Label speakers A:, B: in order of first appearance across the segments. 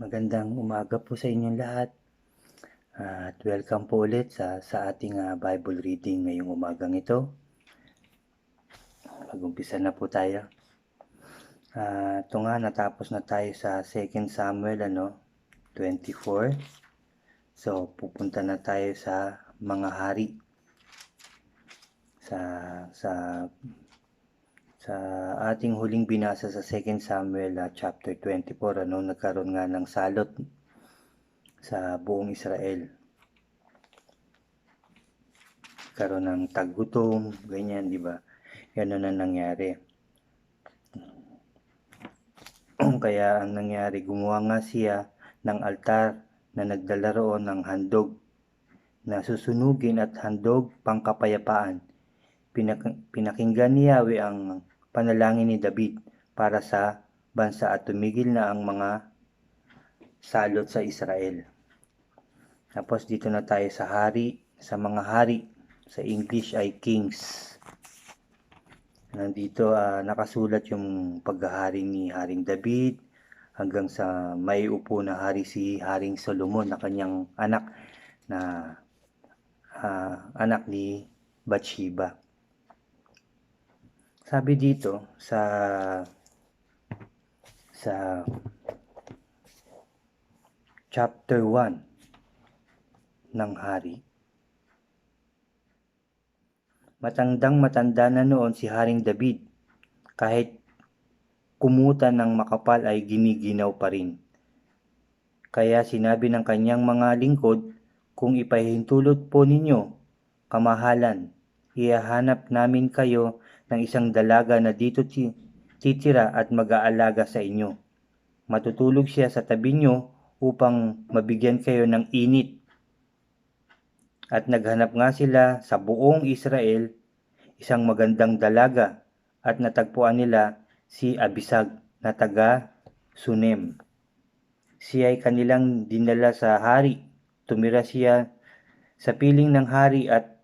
A: Magandang umaga po sa inyong lahat at welcome po ulit sa ating Bible reading ngayong umagang ito. Mag-umpisa na po tayo. Ito nga, natapos na tayo sa 2 Samuel 24. So, pupunta na tayo sa mga hari. Sa ating huling binasa sa 2 Samuel chapter 24, nagkaroon nga ng salot sa buong Israel. Karoon ng taggutom, ganyan, di ba? Ganun ang nangyari. Kaya ang nangyari, gumawa nga siya ng altar na nagdala roon ng handog na susunugin at handog pangkapayapaan. Pinakinggan ni Yahweh ang panalangin ni David para sa bansa at tumigil na ang mga salot sa Israel. Tapos dito na tayo sa hari, sa mga hari. Sa English ay kings. Nandito nakasulat yung paghahari ni Haring David hanggang sa may upo na hari si Haring Solomon na kanyang anak na anak ni Bathsheba. Sabi dito sa chapter 1 ng hari, matandang-matanda na noon si Haring David, kahit kumutan ng makapal ay giniginaw pa rin. Kaya sinabi ng kanyang mga lingkod, kung ipahintulot po ninyo, kamahalan, ihahanap namin kayo ng isang dalaga na dito titira at mag-aalaga sa inyo. Matutulog siya sa tabi nyo upang mabigyan kayo ng init. At naghanap nga sila sa buong Israel isang magandang dalaga at natagpuan nila si Abisag na taga Sunem. Siya ay kanilang dinala sa hari. Tumira siya sa piling ng hari at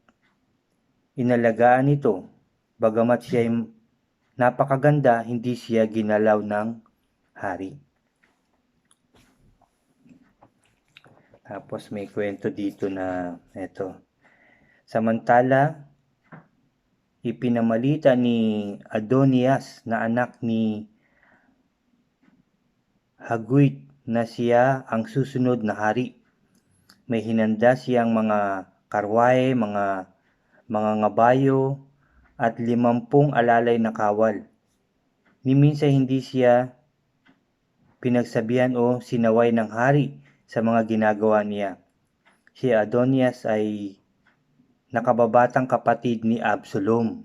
A: inalagaan ito. Bagamat siya ay napakaganda, hindi siya ginalaw ng hari. Tapos may kwento dito na eto. Samantala, ipinamalita ni Adonias na anak ni Haguit na siya ang susunod na hari. May hinanda siyang mga karwahe, mga ngabayo at 50 alalay na kawal. Ni minsan hindi siya pinagsabihan o sinaway ng hari sa mga ginagawa niya. Si Adonias ay nakababatang kapatid ni Absalom.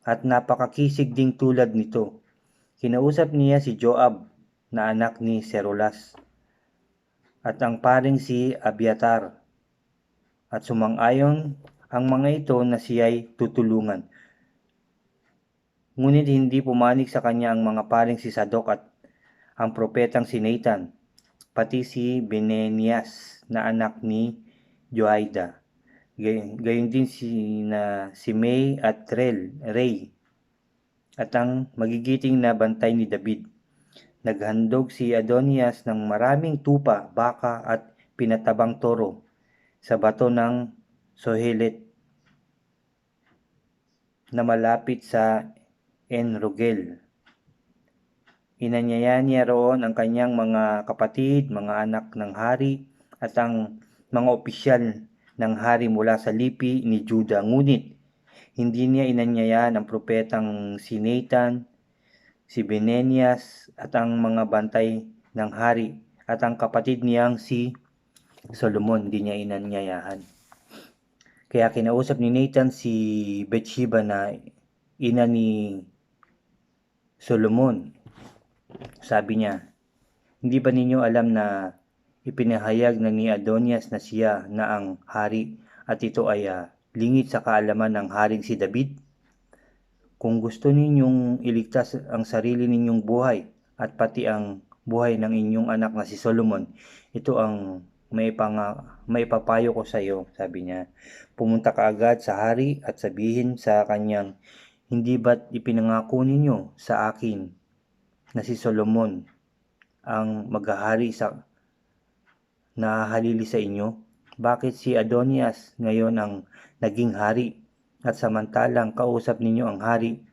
A: At napakakisig ding tulad nito. Kinausap niya si Joab na anak ni Serulas at ang paring si Abiatar. At sumang-ayon ang mga ito na siya'y tutulungan. Ngunit hindi pumanig sa kanya ang mga paring si Sadok at ang propetang si Nathan, pati si Benenias na anak ni Joaida. Gayon din si May at Ray at ang magigiting na bantay ni David. Naghandog si Adonias ng maraming tupa, baka at pinatabang toro sa bato ng Sohelet na malapit sa Enrogel. Inanyaya niya roon ang kanyang mga kapatid, mga anak ng hari at ang mga opisyal ng hari mula sa lipi ni Juda. Ngunit hindi niya inanyaya ang propetang si Nathan, si Benenias at ang mga bantay ng hari at ang kapatid niyang si Solomon. Hindi niya inanyayahan. Kaya kinausap ni Nathan si Bathsheba na ina ni Solomon. Sabi niya, hindi ba ninyo alam na ipinahayag na ni Adonias na siya na ang hari at ito ay lingid sa kaalaman ng haring si David? Kung gusto ninyong iligtas ang sarili ninyong buhay at pati ang buhay ng inyong anak na si Solomon, ito ang maipapayo ko sa iyo, sabi niya. Pumunta ka agad sa hari at sabihin sa kanyang, Hindi ba't ipinangako ninyo sa akin na si Solomon ang maghahari sa nahahalili sa inyo? Bakit si Adonias ngayon ang naging hari at samantalang kausap ninyo ang hari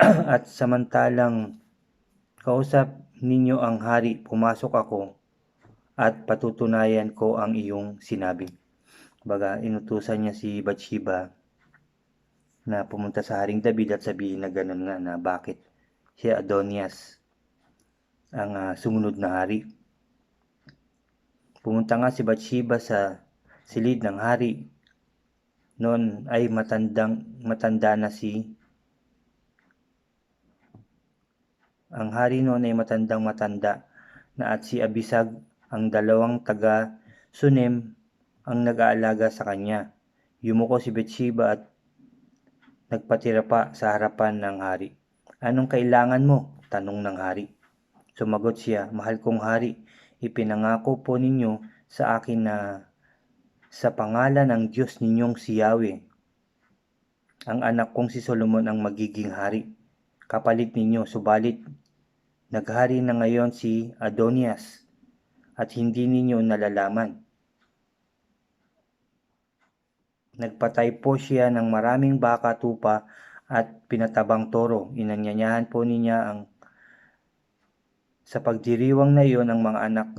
A: at samantalang kausap ninyo ang hari, pumasok ako at patutunayan ko ang iyong sinabi. Baga, inutusan niya si Bathsheba na pumunta sa Haring David at sabihin na gano'n nga na bakit si Adonias ang sumunod na hari. Pumunta nga si Bathsheba sa silid ng hari. Noon ay matanda na ang hari noon ay matanda na at si Abisag ang dalawang taga Sunem ang nag-aalaga sa kanya. Yumuko si Bathsheba at nagpatira pa sa harapan ng hari. Anong kailangan mo? Tanong ng hari. Sumagot siya, mahal kong hari, ipinangako po ninyo sa akin na sa pangalan ng Diyos ninyong si Yahweh, ang anak kong si Solomon ang magiging hari. Kapalit ninyo, subalit naghari na ngayon si Adonias at hindi ninyo nalalaman. Nagpatay po siya ng maraming baka, tupa at pinatabang toro. Inanyayahan po niya sa pagdiriwang na iyon ang mga anak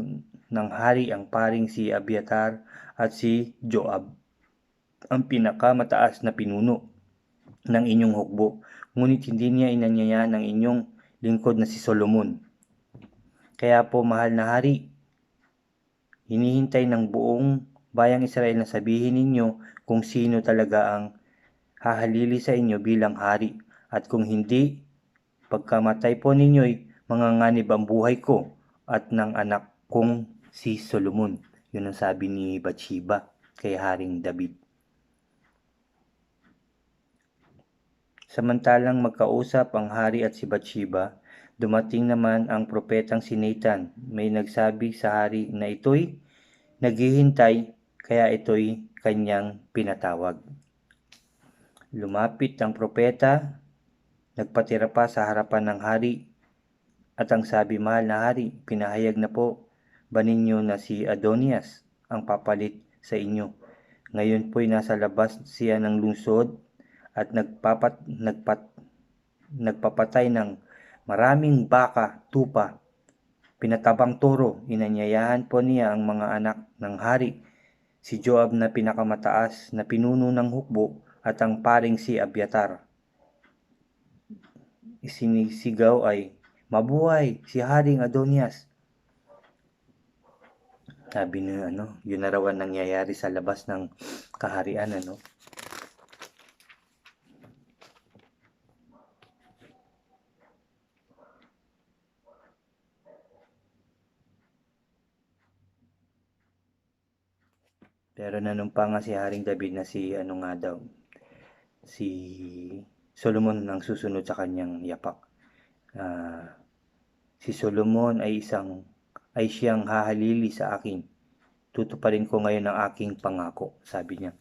A: ng hari, ang paring si Abiatar at si Joab, ang pinakamataas na pinuno ng inyong hukbo. Ngunit hindi niya inanyayahan ng inyong lingkod na si Solomon. Kaya po, mahal na hari, hinihintay ng buong bayang Israel na sabihin ninyo kung sino talaga ang hahalili sa inyo bilang hari, at kung hindi, pagkamatay po ninyo'y manganganib ang buhay ko at ng anak kong si Solomon. Yun ang sabi ni Bathsheba kay Haring David. Samantalang magkausap ang hari at si Bathsheba, dumating naman ang propetang si Nathan. May nagsabi sa hari na ito'y naghihintay, kaya ito'y kanyang pinatawag. Lumapit ang propeta, nagpatira pa sa harapan ng hari, at ang sabi, mahal na hari, pinahayag na po ba ninyo na si Adonias ang papalit sa inyo? Ngayon po'y nasa labas siya ng lungsod at nagpapatay ng maraming baka, tupa, pinatabang toro. Inanyayahan po niya ang mga anak ng hari, si Joab na pinakamataas na pinuno ng hukbo at ang paring si Abiatar. Isinisigaw ay, mabuhay si Haring Adonias. Sabi na yun na raw ang nangyayari sa labas ng kaharian, Pero nanumpa nga si Haring David na si Solomon ang susunod sa kanyang yapak. Si Solomon ay siyang hahalili sa akin. Tutuparin ko ngayon ang aking pangako, sabi niya.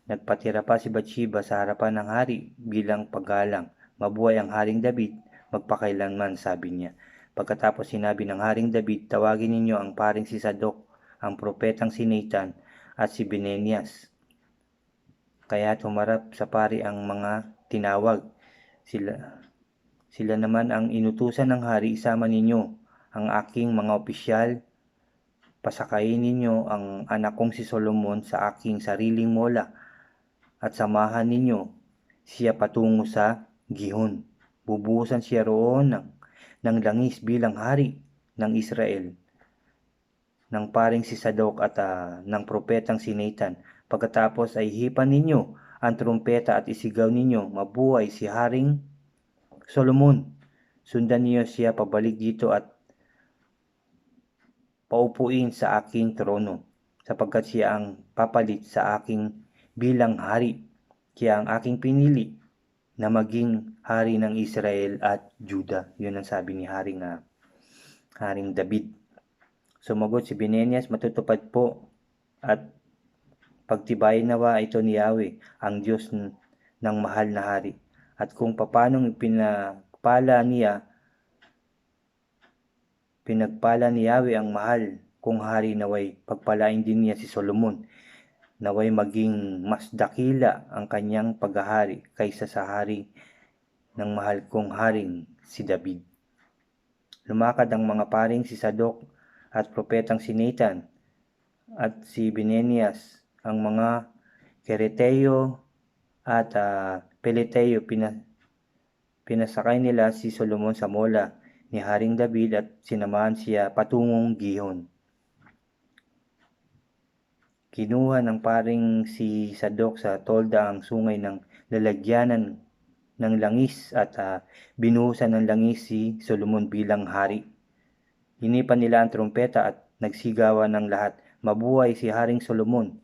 A: Nagpatira pa si Bathsheba sa harapan ng hari bilang paggalang. Mabuhay ang Haring David, magpakailanman, sabi niya. Pagkatapos sinabi ng Haring David, tawagin ninyo ang paring si Sadok, ang propetang si Nathan, at si Benenias. Kaya tumarap sa pari ang mga tinawag. Sila naman ang inutusan ng hari, isama ninyo ang aking mga opisyal, pasakayin ninyo ang anak kong si Solomon sa aking sariling mola, at samahan ninyo siya patungo sa Gihon. Bubuhusan siya roon ng langis bilang hari ng Israel, ng paring si Sadok at ng propetang si Nathan. Pagkatapos ay hipan ninyo ang trumpeta at isigaw ninyo, mabuhay si Haring Solomon. Sundan niyo siya pabalik dito at paupuin sa aking trono, sapagkat siya ang papalit sa aking bilang hari. Siya ang aking pinili na maging hari ng Israel at Juda. Yun ang sabi ni Haring David. Sumagot si Benenias, matutupad po at pagtibayin nawa ito ni Yahweh, ang Diyos ng mahal na hari. at kung paanong pinagpala ni Yahweh ang mahal kong hari, naway pagpalain din niya si Solomon, naway maging mas dakila ang kanyang paghahari kaysa sa hari ng mahal kong haring si David. Lumakad ang mga paring si Sadok at propetang si Nathan at si Benenias, ang mga Kereteo at Peleteo. Pinasakay nila si Solomon sa mola ni Haring David at sinamahan siya patungong Gihon. Kinuha ng paring si Sadok sa tolda ang sungay ng lalagyanan ng langis at binuhusan ng langis si Solomon bilang hari. Hinipan nila ang trompeta at nagsigawan ng lahat, "Mabuhay si Haring Solomon!"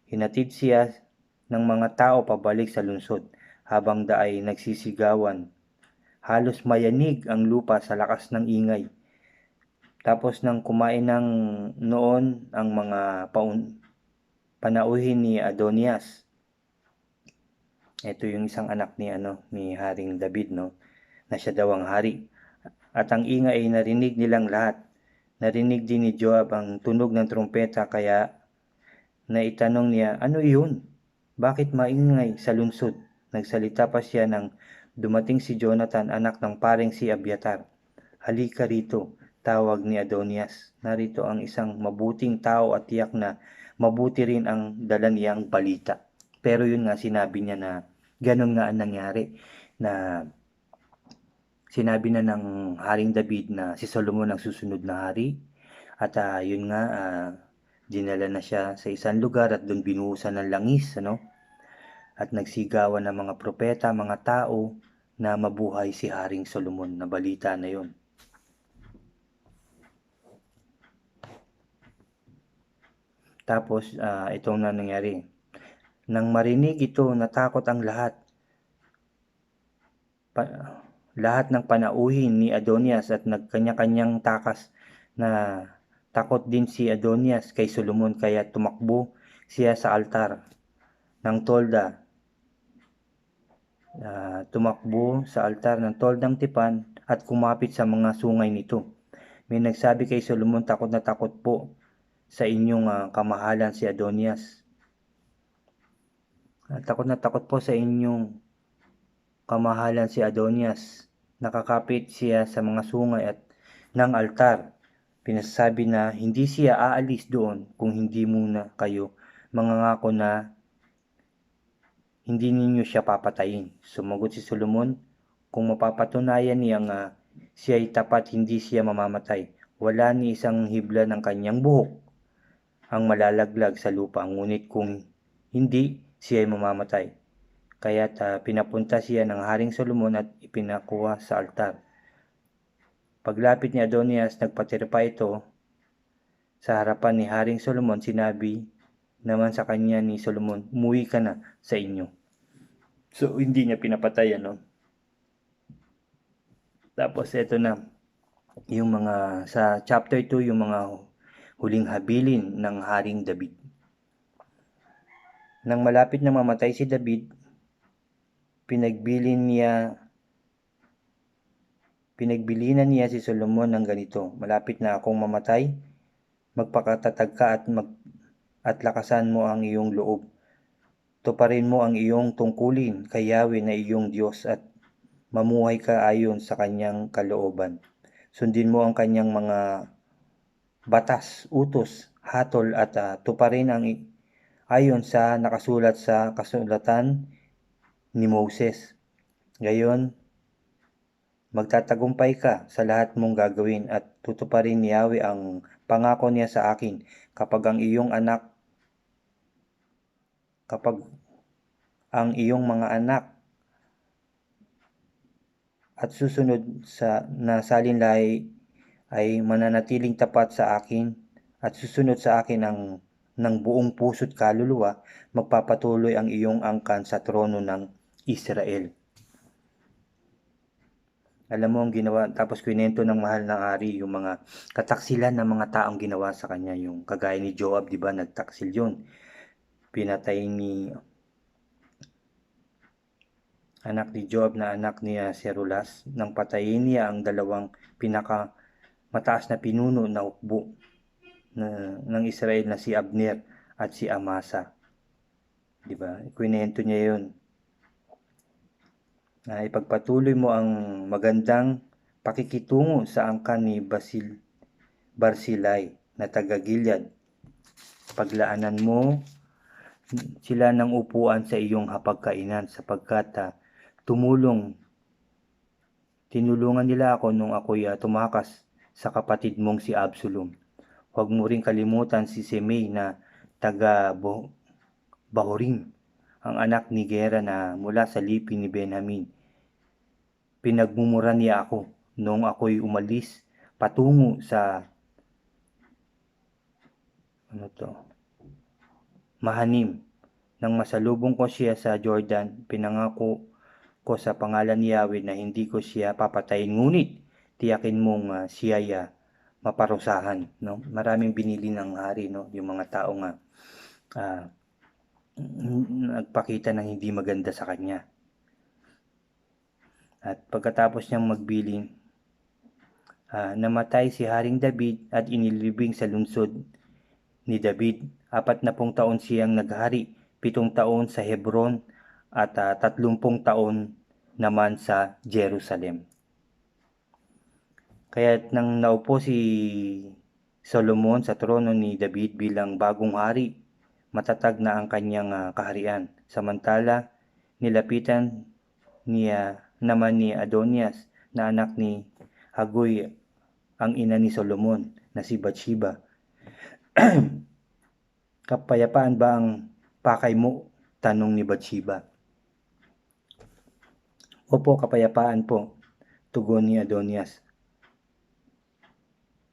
A: Hinatid siya ng mga tao pabalik sa lungsod habang daay nagsisigawan. Halos mayanig ang lupa sa lakas ng ingay. Tapos nang kumain ng noon ang mga panauhin ni Adonias. Ito yung isang anak ni Haring David, na siya daw ang hari. At ang ingay ay narinig nilang lahat. Narinig din ni Joab ang tunog ng trumpeta, kaya naitanong niya, "Ano iyon? Bakit maingay sa lungsod?" Nagsalita pa siya nang dumating si Jonathan, anak ng paring si Abiatar. "Halika rito," tawag ni Adonias. Narito ang isang mabuting tao at tiyak na mabuti rin ang dala niyang balita. Pero yun nga, sinabi niya na ganun nga ang nangyari, na sinabi na ng Haring David na si Solomon ang susunod na hari. At yun nga, dinala na siya sa isang lugar at doon binuhusan ng langis, at nagsigawan ng mga propeta, mga tao, na mabuhay si Haring Solomon. Na balita na yun. Tapos itong na nangyari. Nang marinig ito, natakot ang lahat. Lahat ng panauhin ni Adonias at nagkanya-kanyang takas, na takot din si Adonias kay Solomon, kaya tumakbo siya sa altar ng tolda. Tumakbo sa altar ng toldang tipan at kumapit sa mga sungay nito. May nagsabi kay Solomon, "Takot na takot po sa inyong kamahalan si Adonias. Takot na takot po sa inyong kamahalan si Adonias. Nakakapit siya sa mga sungay at ng altar. Pinasabi na hindi siya aalis doon kung hindi muna kayo mangangako na hindi ninyo siya papatayin." Sumagot si Solomon, "Kung mapapatunayan niyang siya ay tapat, hindi siya mamamatay. Wala ni isang hibla ng kanyang buhok ang malalaglag sa lupa, ngunit kung hindi, siya ay mamamatay." Kaya't pinapunta siya ng Haring Solomon at ipinakuha sa altar. Paglapit ni Adonias, nagpatirpa ito sa harapan ni Haring Solomon. Sinabi naman sa kanya ni Solomon, "Umuwi ka na sa inyo." So hindi niya pinapatay, Tapos ito na yung mga sa chapter 2, yung mga huling habilin ng Haring David. Nang malapit na mamatay si David, pinagbilinan niya si Solomon ng ganito, "Malapit na akong mamatay, magpakatatag ka at lakasan mo ang iyong loob. Tuparin mo ang iyong tungkulin kay Yahweh na iyong Diyos at mamuhay ka ayon sa kanyang kalooban. Sundin mo ang kanyang mga batas, utos, hatol at tuparin ang ayon sa nakasulat sa kasulatan ni Moses. Gayon, magtatagumpay ka sa lahat mong gagawin at tutuparin ni Yahweh ang pangako niya sa akin kapag ang mga anak at susunod na salinlahi ay mananatiling tapat sa akin at susunod sa akin ng buong puso't kaluluwa, magpapatuloy ang iyong angkan sa trono ng Israel." Alam mo ang ginawa, tapos kwento ng mahal na hari yung mga kataksilan ng mga taong ginawa sa kanya, yung kagaya ni Joab, di ba, nagtaksil yun. Pinatay ni anak ni Joab na anak ni Serulas, nang patayin niya ang dalawang pinakamataas na pinuno na ukbo ng Israel na si Abner at si Amasa. Di ba? Ikwinento niya yun. Ipagpatuloy mo ang magandang pakikitungo sa angkan ni Barzillai na taga-Gilead. Paglaanan mo sila ng upuan sa iyong hapagkainan sapagkat tinulungan nila ako nung ako'y tumakas sa kapatid mong si Absalom. Huwag mo ring kalimutan si Semei na taga-Bahurim, ang anak ni Gera na mula sa lipi ni Benjamin. Pinagmumura niya ako nung ako'y umalis patungo sa Mahanim. Nang masalubong ko siya sa Jordan, pinangako ko sa pangalan ni Yahweh na hindi ko siya papatayin, ngunit tiyakin mong siya'y maparusahan. No? Maraming binili ng hari, no? Yung mga taong nagpakita ng hindi maganda sa kanya. At pagkatapos niyang magbilin, namatay si Haring David at inilibing sa lungsod ni David. 40 taon siyang naghari, 7 taon sa Hebron at 30 taon naman sa Jerusalem. Kaya nang naupo si Solomon sa trono ni David bilang bagong hari, matatag na ang kanyang kaharian. Samantala, nilapitan niya naman ni Adonias na anak ni Hagoy ang ina ni Solomon na si Bathsheba. Kapayapaan ba ang pakay mo? Tanong ni Bathsheba. Opo, kapayapaan po, tugon ni Adonias.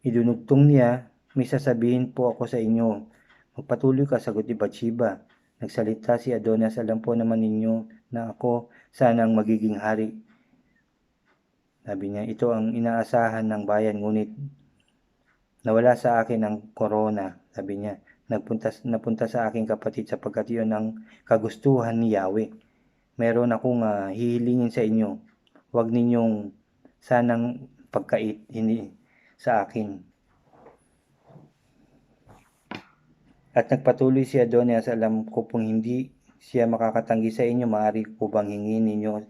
A: Idunugtong niya, may sasabihin po ako sa inyo. Magpatuloy ka, sagot ni Bathsheba. Nagsalita si Adonias, alam po naman ninyo na ako sanang magiging hari. Sabi niya, ito ang inaasahan ng bayan, ngunit nawala sa akin ang korona. Sabi niya, napunta sa aking kapatid sapagkat iyon ang kagustuhan ni Yahweh. Meron akong hihilingin sa inyo. Huwag ninyong sanang pagkait hindi sa akin. At nagpatuloy si Adonias, alam ko pong hindi siya makakatanggi sa inyo. Maaari ko bang hingin ninyo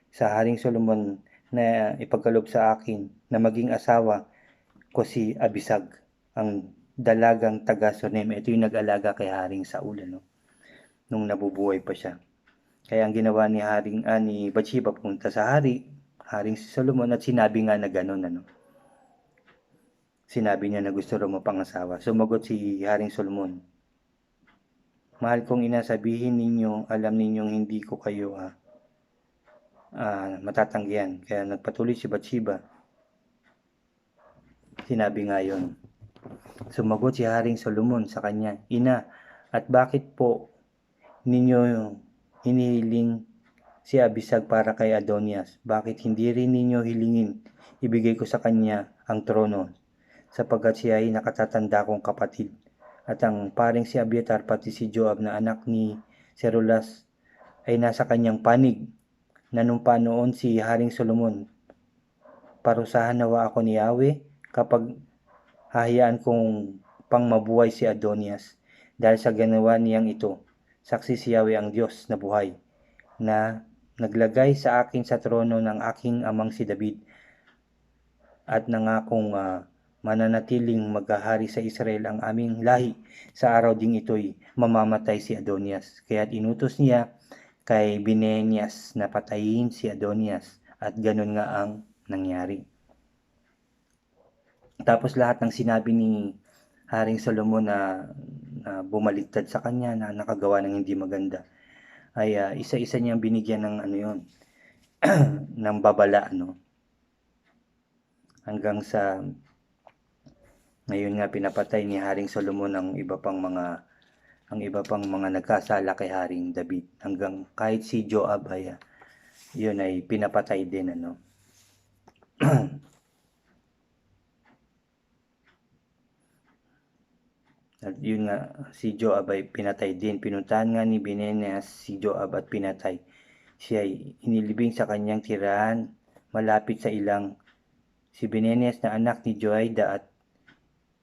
A: sa Haring Solomon na ipagkaloob sa akin na maging asawa ko si Abisag, ang dalagang taga Sunem. Ito yung nag-alaga kay Haring Saul, nung nabubuhay pa siya. Kaya ang ginawa ni ni Bathsheba, punta sa Haring si Solomon, at sinabi nga na gano'n, Sinabi niya na gusto raw mapangasawa. Sumagot si Haring Solomon, mahal kong ina, sabihin ninyo, alam ninyong hindi ko kayo matatanggihan. Kaya nagpatuloy si Bathsheba. Sinabi nga yon. Sumagot si Haring Solomon sa kanya, ina, at bakit po ninyo hinihiling si Abisag para kay Adonias? Bakit hindi rin ninyo hilingin ibigay ko sa kanya ang trono, sapagkat siya ay nakatatanda kong kapatid, at ang paring si Abiatar pati si Joab na anak ni Serulas ay nasa kanyang panig. Nanumpa noon si Haring Solomon, parusahan nawa ako ni Yahweh kapag hahayaan kong pangmabuhay si Adonias, dahil sa ginawa niyang ito. Saksi si Yahweh ang Diyos na buhay, na naglagay sa akin sa trono ng aking amang si David, at nangakong mananatiling maghahari sa Israel ang aming lahi. Sa araw ding ito'y mamamatay si Adonias. Kaya't inutos niya kay Binenias na patayin si Adonias, at ganun nga ang nangyari. Tapos lahat ng sinabi ni Haring Solomon na bumaligtad sa kanya, na nakagawa ng hindi maganda, ay isa-isa niyang binigyan ng ng babala, hanggang sa ngayon nga pinapatay ni Haring Solomon ang iba pang mga nagkasala kay Haring David, hanggang kahit si Joab ay yun ay pinapatay din, At yun nga, si Joab ay pinatay din. Pinuntahan nga ni Binenias si Joab at pinatay. Siya ay inilibing sa kanyang tirahan malapit sa ilang si Benenes na anak ni Joiada at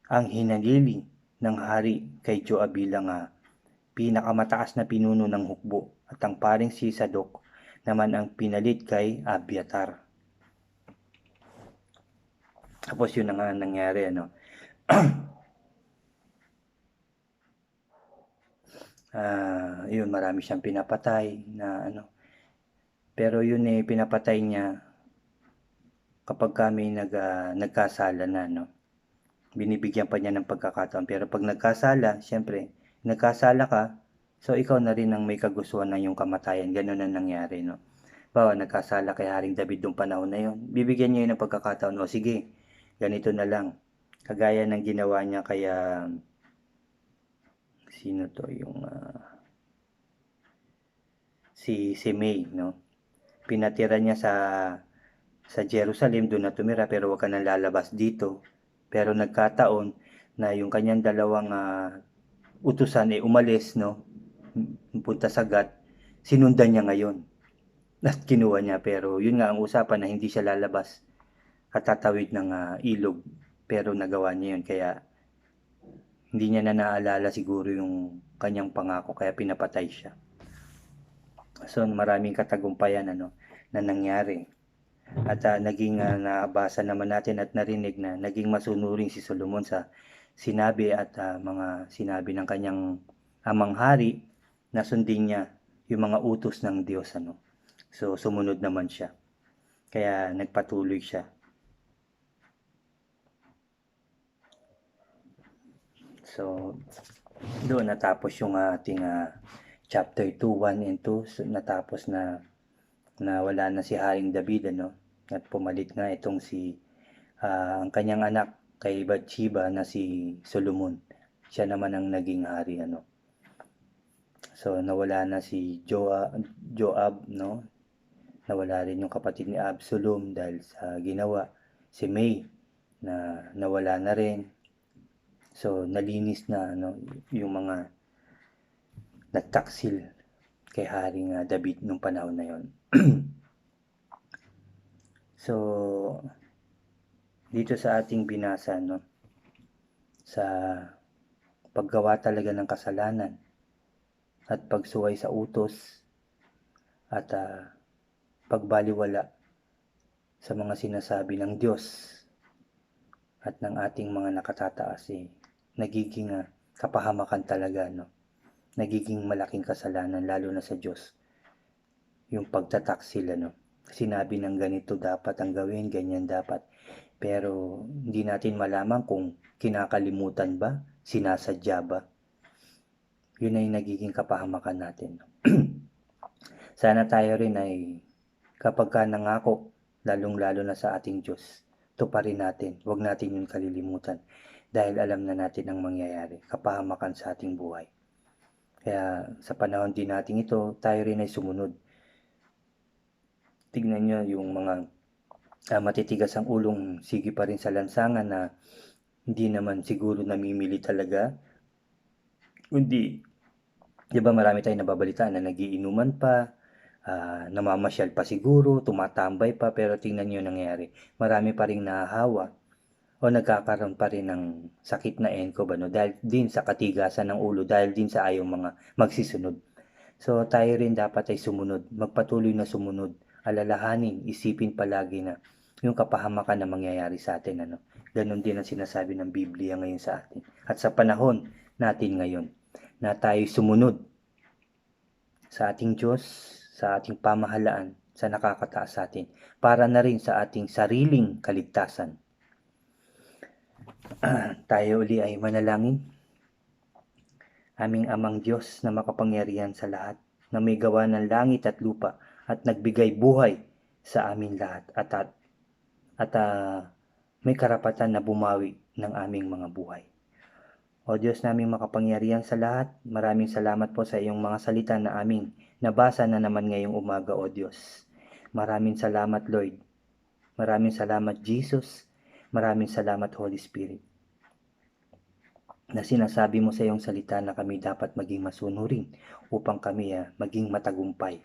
A: ang hinaliling ng hari kay Joab bilang pinakamataas na pinuno ng hukbo at ang paring si Sadok naman ang pinalit kay Abiatar. Tapos yun ang nangyari yun marami siyang pinapatay na pero yun pinapatay niya kapag kami nagkasala na binibigyan pa niya ng pagkakataon pero pag nagkasala syempre nagkasala ka so ikaw na rin ang may kagustuhan ng yung kamatayan, ganun ang nangyari bawa nagkasala kay Haring David nung panahon na yun, bibigyan niya yun ng pagkakataon o sige ganito na lang kagaya ng ginawa niya kaya sino to yung si May pinatira niya sa Jerusalem, doon na tumira pero wag ka nang lalabas dito. Pero nagkataon na yung kanyang dalawang utusan umalis punta sa Gat, sinundan niya ngayon at kinuha niya pero yun nga ang usapan na hindi siya lalabas at tatawid ng ilog pero nagawa niya yun kaya hindi niya na naalala siguro yung kanyang pangako kaya pinapatay siya. So maraming katagumpayan na nangyari. At naging nabasa naman natin at narinig na naging masunuring si Solomon sa sinabi at mga sinabi ng kanyang amang hari na sundin niya yung mga utos ng Diyos So sumunod naman siya. Kaya nagpatuloy siya. So doon natapos yung ating chapter 2, 1 and 2. So, natapos na wala na si Haring David at pumalit nga itong ang kanyang anak kay Bathsheba na si Solomon. Siya naman ang naging hari So nawala na si Joab nawala rin yung kapatid ni Absalom dahil sa ginawa. Si May na nawala na rin. So nalinis na yung mga nagtaksil kay Haring David nung panahon na yon. So dito sa ating binasa sa paggawa talaga ng kasalanan at pagsuway sa utos at pagbaliwala sa mga sinasabi ng Diyos at ng ating mga nakatataas nagiging kapahamakan talaga nagiging malaking kasalanan lalo na sa Diyos yung pagtataksil sinabi ng ganito dapat ang gawin, ganyan dapat pero hindi natin malaman kung kinakalimutan ba, sinasadya ba. Yun ay nagiging kapahamakan natin. Sana tayo rin ay kapag ka nangako, lalong-lalo na sa ating Diyos, tuparin natin. Huwag natin yun kalilimutan dahil alam na natin ang mangyayari, kapahamakan sa ating buhay. Kaya sa panahon din natin ito, tayo rin ay sumunod. Tignan nyo yung mga matitigas ang ulong sige pa rin sa lansangan na hindi naman siguro namimili talaga. Kundi, di ba marami tayong nababalitaan na nagiinuman pa, namamasyal pa siguro, tumatambay pa, pero tingnan nyo nangyayari. Marami pa rin nahahawa o nagkakaroon pa rin ng sakit na ENCOV dahil din sa katigasan ng ulo, dahil din sa ayaw mga magsisunod. So tayo rin dapat ay sumunod, magpatuloy na sumunod, alalahanin, isipin palagi na yung kapahamakan na mangyayari sa atin Ganon din ang sinasabi ng Biblia ngayon sa atin. At sa panahon natin ngayon na tayo sumunod sa ating Diyos, sa ating pamahalaan, sa nakakataas sa atin, para na rin sa ating sariling kaligtasan. Tayo uli ay manalangin. Aming Amang Diyos na makapangyarihan sa lahat, na may gawa ng langit at lupa at nagbigay buhay sa amin lahat at may karapatan na bumawi ng aming mga buhay. O Diyos naming makapangyarihan sa lahat, maraming salamat po sa iyong mga salita na aming nabasa na naman ngayong umaga, O Diyos. Maraming salamat, Lord. Maraming salamat, Jesus. Maraming salamat, Holy Spirit, na sinasabi mo sa iyong salita na kami dapat maging masunurin upang kami maging matagumpay.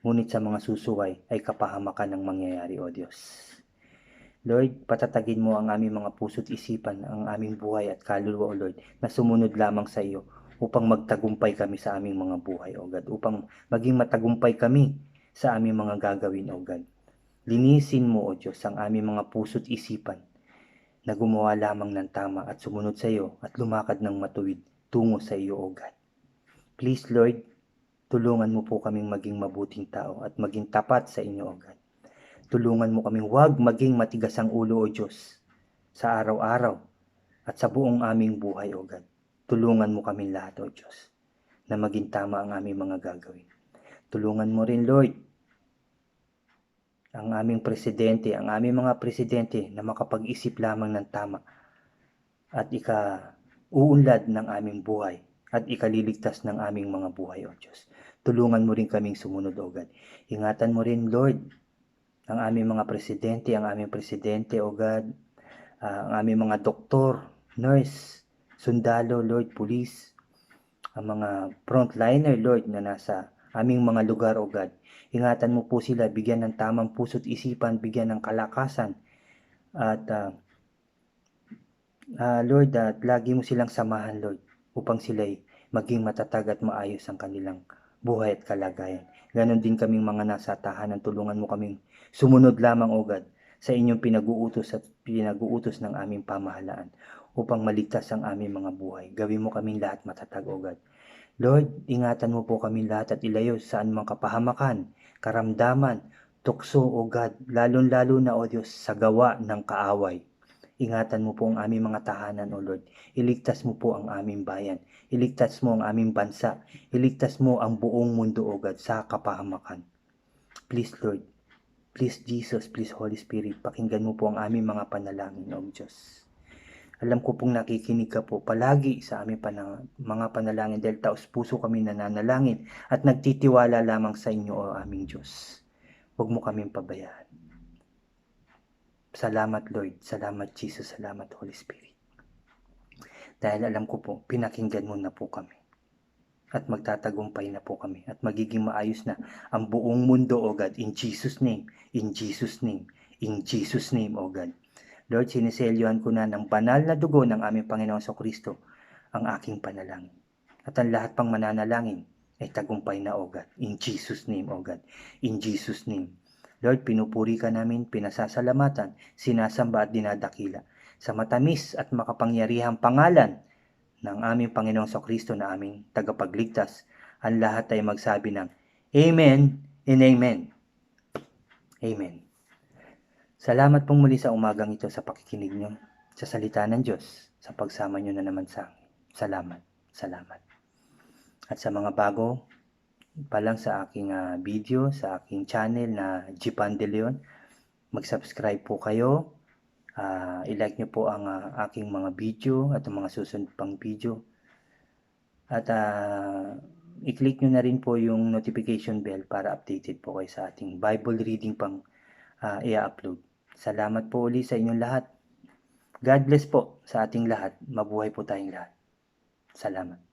A: ngunit sa mga susuway ay kapahamakan ang mangyayari, O Diyos. Lord, patatagin mo ang aming mga puso't isipan, ang aming buhay at kaluluwa, O Lord, na sumunod lamang sa iyo upang magtagumpay kami sa aming mga buhay, O God, upang maging matagumpay kami sa aming mga gagawin, O God. Linisin mo, O Diyos, ang aming mga puso't isipan na gumawa lamang ng tama at sumunod sa iyo at lumakad ng matuwid tungo sa iyo, O God. Please, Lord, tulungan mo po kaming maging mabuting tao at maging tapat sa inyo, O God. Tulungan mo kaming huwag maging matigas ang ulo, O Diyos, sa araw-araw at sa buong aming buhay, O God. Tulungan mo kaming lahat, O Diyos, na maging tama ang aming mga gagawin. Tulungan mo rin, Lord, ang aming presidente, ang aming mga presidente na makapag-isip lamang ng tama at ikauunlad ng aming buhay at ikaliligtas ng aming mga buhay, O Diyos. Tulungan mo rin kaming sumunod, O God. Ingatan mo rin, Lord, ang aming mga presidente, ang aming presidente, O God, ang aming mga doktor, nurse, sundalo, Lord, police, ang mga frontliner, Lord, na nasa aming mga lugar, O God. Ingatan mo po sila, bigyan ng tamang puso't isipan, bigyan ng kalakasan, at Lord, at lagi mo silang samahan, Lord, upang sila'y maging matatag at maayos ang kanilang buhay at kalagayan. Ganon din kaming mga nasa tahanan, tulungan mo kaming sumunod lamang, O God, sa inyong pinag-uutos at pinag-uutos ng aming pamahalaan upang maligtas ang aming mga buhay. Gawin mo kaming lahat matatag, O God. Lord, ingatan mo po kaming lahat at ilayo sa anumang kapahamakan, karamdaman, tukso, O God, lalong-lalo na, O Diyos, sa gawa ng kaaway. Ingatan mo po ang aming mga tahanan, O Lord. Iligtas mo po ang aming bayan. Iligtas mo ang aming bansa. Iligtas mo ang buong mundo, O God, sa kapahamakan. Please, Lord. Please, Jesus. Please, Holy Spirit. Pakinggan mo po ang aming mga panalangin, O Diyos. Alam ko pong nakikinig ka po palagi sa aming mga panalangin dahil taos puso kami nananalangin at nagtitiwala lamang sa inyo, O aming Diyos. Huwag mo kaming pabayaan. Salamat, Lord. Salamat, Jesus. Salamat, Holy Spirit. Dahil alam ko po, pinakinggan mo na po kami. At magtatagumpay na po kami. At magiging maayos na ang buong mundo, O God. In Jesus' name. In Jesus' name. In Jesus' name, O God. Lord, siniselyohan ko na ng banal na dugo ng aming Panginoong Kristo ang aking panalangin. At ang lahat pang mananalangin ay tagumpay na, O God. In Jesus' name, O God. In Jesus' name. Lord, pinupuri ka namin, pinasasalamatan, sinasamba at dinadakila sa matamis at makapangyarihang pangalan ng aming Panginoong Kristo na aming tagapagligtas. Ang lahat ay magsabi ng Amen and Amen. Amen. Salamat pong muli sa umagang ito sa pakikinig nyo sa salita ng Diyos, sa pagsama nyo na naman sa akin. Salamat, salamat. At sa mga bago pa lang sa aking video, sa aking channel na Jipan De Leon, mag-subscribe po kayo, i-like nyo po ang aking mga video at ang mga susunod pang video. At i-click nyo na rin po yung notification bell para updated po kayo sa ating Bible reading pang i-upload. Salamat po uli sa inyong lahat. God bless po sa ating lahat. Mabuhay po tayong lahat. Salamat.